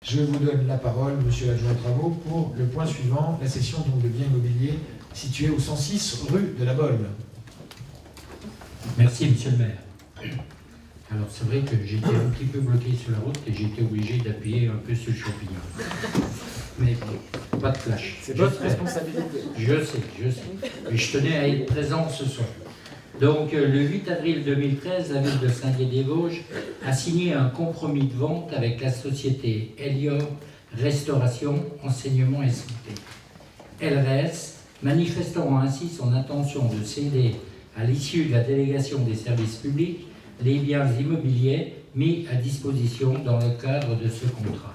Je vous donne la parole, monsieur l'adjoint aux travaux, pour le point suivant, la cession donc de biens immobiliers situés au 106 rue de la Bolle. Merci, monsieur le maire. Alors, c'est vrai que j'étais un petit peu bloqué sur la route et j'étais obligé d'appuyer un peu sur le champignon. Mais bon, pas de flash. C'est votre responsabilité. Je sais. Et je tenais à être présent ce soir. Donc, le 8 avril 2013, la ville de Saint-Dié-des-Vosges a signé un compromis de vente avec la société Elior Restauration, Enseignement et Santé, LRS, manifestant ainsi son intention de céder à l'issue de la délégation des services publics les biens immobiliers mis à disposition dans le cadre de ce contrat.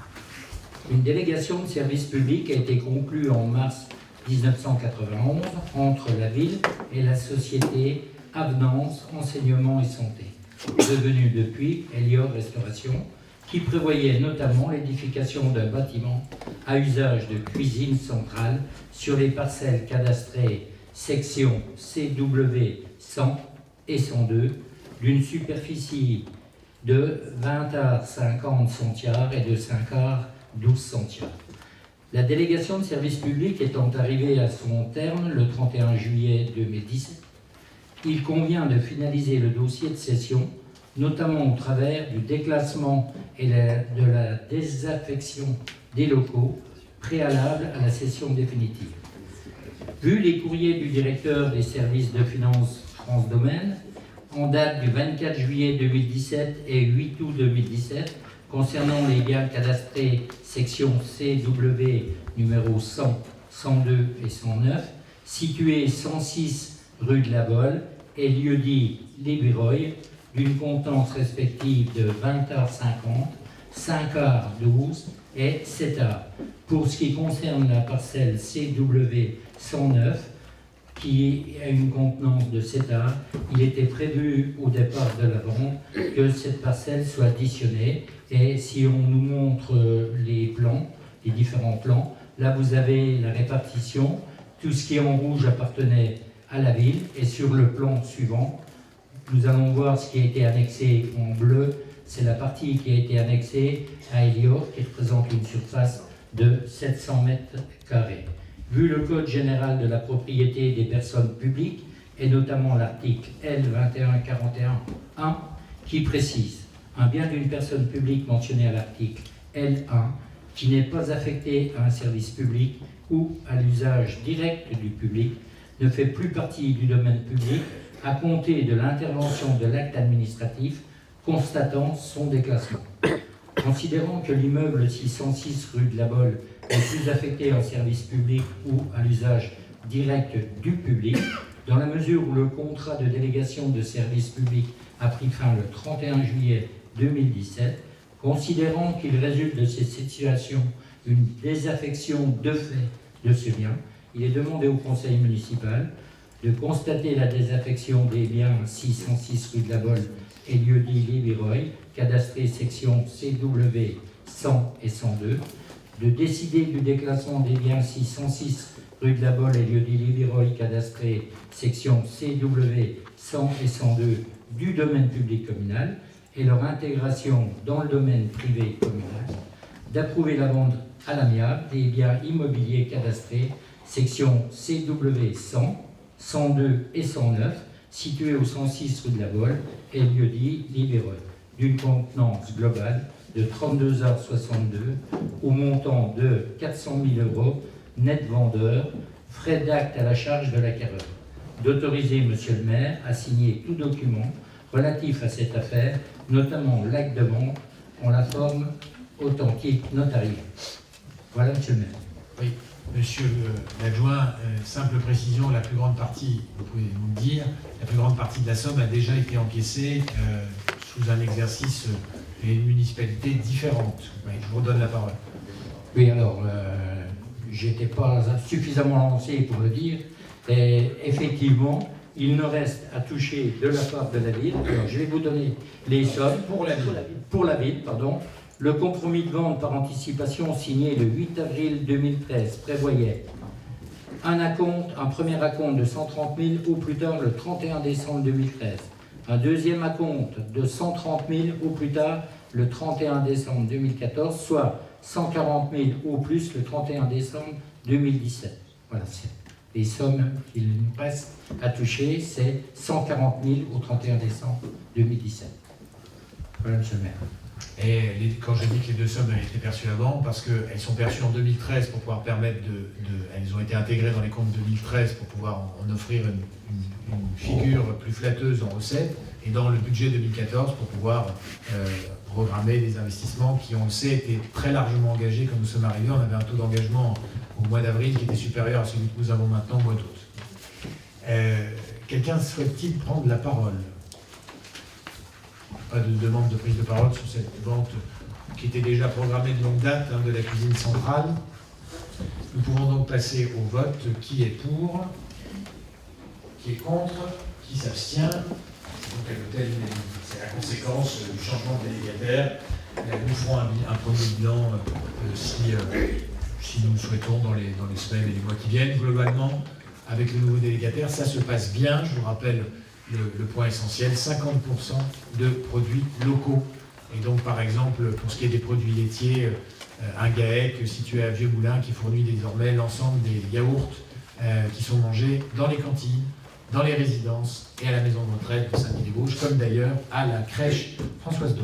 Une délégation de services publics a été conclue en mars 1991 entre la ville et la société Avenance, Enseignement et Santé, devenue depuis Elior Restauration, qui prévoyait notamment l'édification d'un bâtiment à usage de cuisine centrale sur les parcelles cadastrées section CW 100 et 102 d'une superficie de 20 ar 50 centiares et de 5 ar 12 centiares. La délégation de service public étant arrivée à son terme le 31 juillet 2017, il convient de finaliser le dossier de cession, notamment au travers du déclassement et de la désaffection des locaux préalable à la cession définitive. Vu les courriers du directeur des services de finances France Domaine, en date du 24 juillet 2017 et 8 août 2017, concernant les biens cadastrés section CW numéro 100, 102 et 109, situés 106 rue de la Bolle et lieu-dit Lébiroy, d'une contenance respective de 20 ar 50, 5 ar 12 et 7 ar. Pour ce qui concerne la parcelle CW 109, qui a une contenance de 7 ar, il était prévu au départ de la vente que cette parcelle soit additionnée. Et si on nous montre les plans, les différents plans, là vous avez la répartition. Tout ce qui est en rouge appartenait à la ville. Et sur le plan suivant, nous allons voir ce qui a été annexé en bleu. C'est la partie qui a été annexée à Elior, qui représente une surface de 700 mètres carrés. Vu le Code général de la propriété des personnes publiques, et notamment l'article L2141-1, qui précise un bien d'une personne publique mentionné à l'article L1, qui n'est pas affecté à un service public ou à l'usage direct du public, ne fait plus partie du domaine public à compter de l'intervention de l'acte administratif constatant son déclassement. Considérant que l'immeuble 606 rue de la Bolle est plus affecté en service public ou à l'usage direct du public, dans la mesure où le contrat de délégation de service public a pris fin le 31 juillet 2017, considérant qu'il résulte de cette situation une désaffection de fait de ce bien, il est demandé au conseil municipal de constater la désaffection des biens 606 rue de la Bolle et lieu-dit Lébiroy, cadastré section CW 100 et 102, de décider du déclassement des biens 606 rue de la Bolle et lieu-dit Lébiroy, cadastré section CW 100 et 102 du domaine public communal et leur intégration dans le domaine privé communal, d'approuver la vente à l'amiable des biens immobiliers cadastrés section CW 100, 102 et 109, situés au 106 rue de la Bolle et lieu-dit Lébiroy, d'une contenance globale de 32 ar 62 au montant de 400 000 € net vendeur, frais d'acte à la charge de l'acquéreur. D'autoriser monsieur le maire à signer tout document relatif à cette affaire, notamment l'acte de vente en la forme authentique notariée. Voilà, monsieur le maire. Oui, monsieur l'adjoint, simple précision, la plus grande partie, vous pouvez nous le dire, la plus grande partie de la somme a déjà été encaissée sous un exercice et une municipalité différente. Oui, je vous redonne la parole. Oui, alors, j'étais pas suffisamment lancé pour le dire, et effectivement, il ne reste à toucher de la part de la ville. Alors, je vais vous donner les sommes pour la ville, pardon. Le compromis de vente par anticipation signé le 8 avril 2013 prévoyait un premier acompte de 130 000 au plus tard le 31 décembre 2013, un deuxième acompte de 130 000 au plus tard le 31 décembre 2014, soit 140 000 au plus le 31 décembre 2017. Voilà, c'est les sommes qu'il nous reste à toucher, c'est 140 000 au 31 décembre 2017. Voilà, monsieur le maire. Et quand je dis que les deux sommes avaient été perçues avant, parce qu'elles sont perçues en 2013 pour pouvoir permettre elles ont été intégrées dans les comptes 2013 pour pouvoir en offrir une figure plus flatteuse en recettes, et dans le budget 2014 pour pouvoir programmer des investissements qui, on le sait, étaient très largement engagés quand nous sommes arrivés. On avait un taux d'engagement au mois d'avril qui était supérieur à celui que nous avons maintenant au mois d'août. Quelqu'un souhaite-t-il prendre la parole ? Pas de demande de prise de parole sur cette vente qui était déjà programmée de longue date de la cuisine centrale. Nous pouvons donc passer au vote. Qui est pour? Qui est contre? Qui s'abstient? Donc à l'hôtel, c'est la conséquence du changement de délégataire. Nous ferons un premier bilan si nous le souhaitons dans les semaines et les mois qui viennent. Globalement, avec le nouveau délégataire, ça se passe bien. Je vous rappelle le point essentiel, 50% de produits locaux. Et donc, par exemple, pour ce qui est des produits laitiers, un GAEC situé à Vieux-Moulins qui fournit désormais l'ensemble des yaourts qui sont mangés dans les cantines, dans les résidences et à la maison de retraite de Saint-Denis-des-Vosges, comme d'ailleurs à la crèche Françoise II.